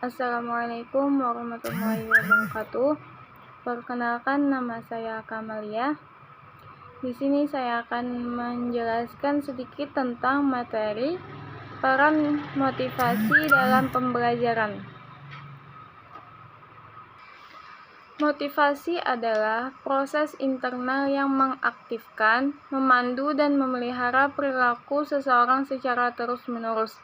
Assalamualaikum warahmatullahi wabarakatuh. Perkenalkan, nama saya Kamalia. Di sini saya akan menjelaskan sedikit tentang materi peran motivasi dalam pembelajaran. Motivasi adalah proses internal yang mengaktifkan, memandu, dan memelihara perilaku seseorang secara terus-menerus.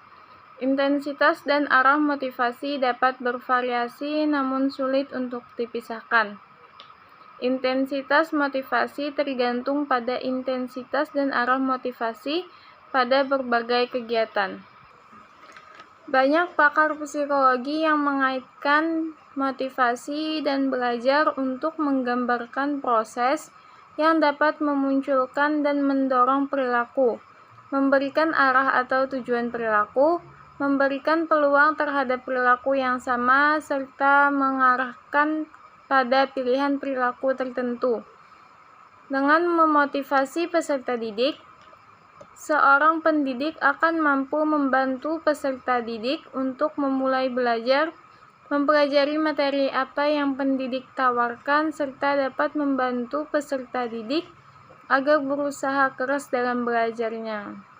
Intensitas dan arah motivasi dapat bervariasi namun sulit untuk dipisahkan. Intensitas motivasi tergantung pada intensitas dan arah motivasi pada berbagai kegiatan. Banyak pakar psikologi yang mengaitkan motivasi dan belajar untuk menggambarkan proses yang dapat memunculkan dan mendorong perilaku, memberikan arah atau tujuan perilaku, memberikan peluang terhadap perilaku yang sama, serta mengarahkan pada pilihan perilaku tertentu. Dengan memotivasi peserta didik, seorang pendidik akan mampu membantu peserta didik untuk memulai belajar, mempelajari materi apa yang pendidik tawarkan, serta dapat membantu peserta didik agar berusaha keras dalam belajarnya.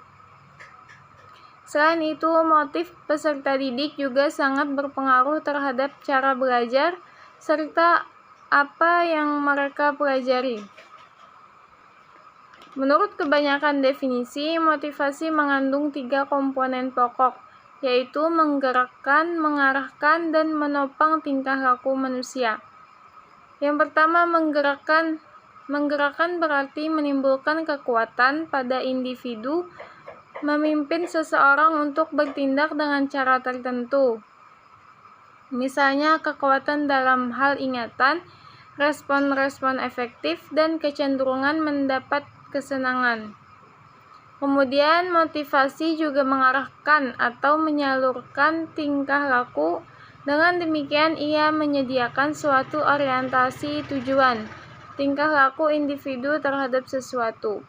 Selain itu, motif peserta didik juga sangat berpengaruh terhadap cara belajar serta apa yang mereka pelajari. Menurut kebanyakan definisi, motivasi mengandung 3 komponen pokok, yaitu menggerakkan, mengarahkan, dan menopang tingkah laku manusia. Yang pertama, menggerakkan. Menggerakkan berarti menimbulkan kekuatan pada individu, memimpin seseorang untuk bertindak dengan cara tertentu. Misalnya, kekuatan dalam hal ingatan, respon-respon efektif, dan kecenderungan mendapat kesenangan. Kemudian, motivasi juga mengarahkan atau menyalurkan tingkah laku. Dengan demikian, ia menyediakan suatu orientasi tujuan, tingkah laku individu terhadap sesuatu.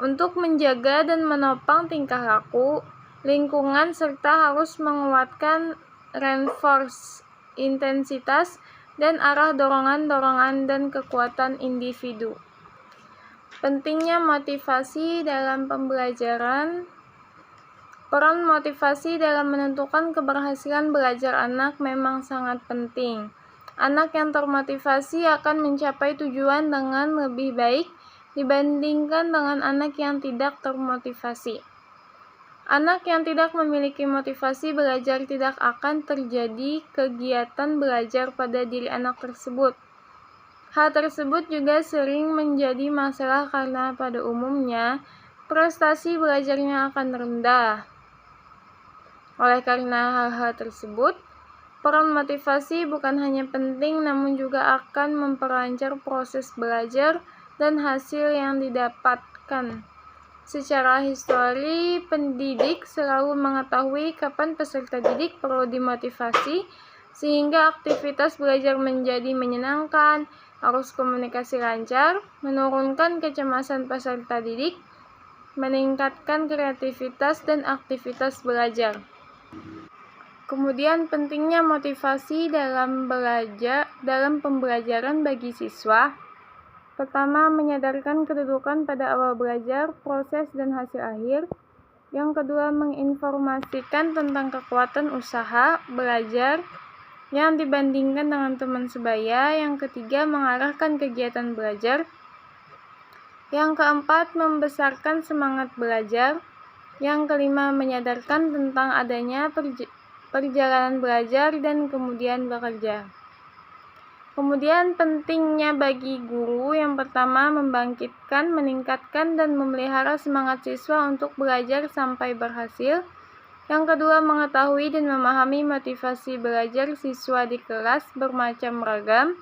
Untuk menjaga dan menopang tingkah laku, lingkungan serta harus menguatkan reinforce intensitas dan arah dorongan-dorongan dan kekuatan individu. Pentingnya motivasi dalam pembelajaran. Peran motivasi dalam menentukan keberhasilan belajar anak memang sangat penting. Anak yang termotivasi akan mencapai tujuan dengan lebih baik dibandingkan dengan anak yang tidak termotivasi. Anak yang tidak memiliki motivasi belajar tidak akan terjadi kegiatan belajar pada diri anak tersebut. Hal tersebut juga sering menjadi masalah karena pada umumnya prestasi belajarnya akan rendah. Oleh karena hal-hal tersebut, peran motivasi bukan hanya penting namun juga akan memperlancar proses belajar dan hasil yang didapatkan. Secara histori, pendidik selalu mengetahui kapan peserta didik perlu dimotivasi sehingga aktivitas belajar menjadi menyenangkan, arus komunikasi lancar, menurunkan kecemasan peserta didik, meningkatkan kreativitas dan aktivitas belajar. Kemudian pentingnya motivasi dalam pembelajaran bagi siswa. Pertama, menyadarkan kedudukan pada awal belajar, proses, dan hasil akhir. Yang kedua, menginformasikan tentang kekuatan usaha belajar yang dibandingkan dengan teman sebaya. Yang ketiga, mengarahkan kegiatan belajar. Yang keempat, membesarkan semangat belajar. Yang kelima, menyadarkan tentang adanya perjalanan belajar dan kemudian bekerja. Kemudian pentingnya bagi guru, yang pertama membangkitkan, meningkatkan, dan memelihara semangat siswa untuk belajar sampai berhasil. Yang kedua, mengetahui dan memahami motivasi belajar siswa di kelas bermacam ragam.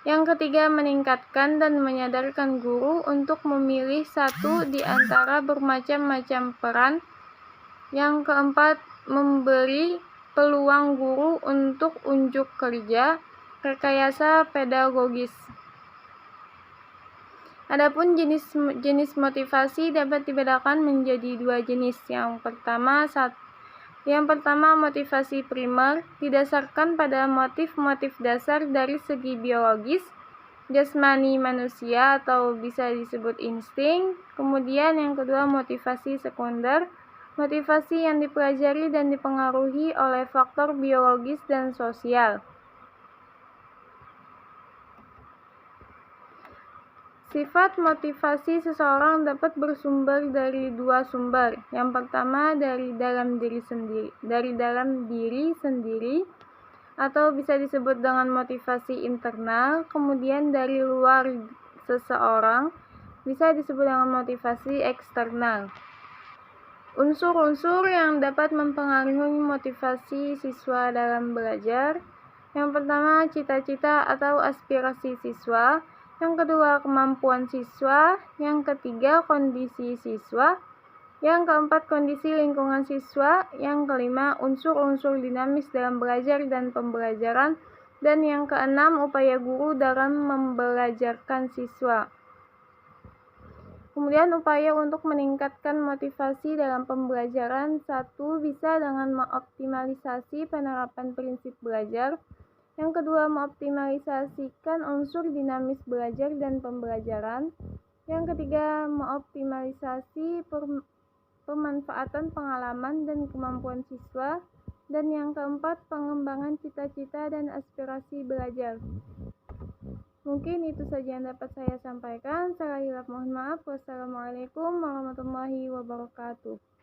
Yang ketiga, meningkatkan dan menyadarkan guru untuk memilih satu di antara bermacam-macam peran. Yang keempat, memberi peluang guru untuk unjuk kerja, rekayasa pedagogis. Adapun jenis motivasi dapat dibedakan menjadi 2 jenis. Yang Yang pertama, motivasi primer didasarkan pada motif-motif dasar dari segi biologis, jasmani manusia atau bisa disebut insting. Kemudian yang kedua, motivasi sekunder, motivasi yang dipelajari dan dipengaruhi oleh faktor biologis dan sosial. Sifat motivasi seseorang dapat bersumber dari dua sumber. Yang pertama dari dalam diri sendiri atau bisa disebut dengan motivasi internal, kemudian dari luar seseorang bisa disebut dengan motivasi eksternal. Unsur-unsur yang dapat mempengaruhi motivasi siswa dalam belajar. Yang pertama, cita-cita atau aspirasi siswa. Yang kedua, kemampuan siswa. Yang ketiga, kondisi siswa. Yang keempat, kondisi lingkungan siswa. Yang kelima, unsur-unsur dinamis dalam belajar dan pembelajaran. Dan yang keenam, upaya guru dalam membelajarkan siswa. Kemudian upaya untuk meningkatkan motivasi dalam pembelajaran. 1. Bisa dengan mengoptimalisasi penerapan prinsip belajar. Yang kedua, mengoptimalisasikan unsur dinamis belajar dan pembelajaran. Yang ketiga, mengoptimalisasi pemanfaatan pengalaman dan kemampuan siswa. Dan yang keempat, pengembangan cita-cita dan aspirasi belajar. Mungkin itu saja yang dapat saya sampaikan. Saya mohon maaf. Wassalamualaikum warahmatullahi wabarakatuh.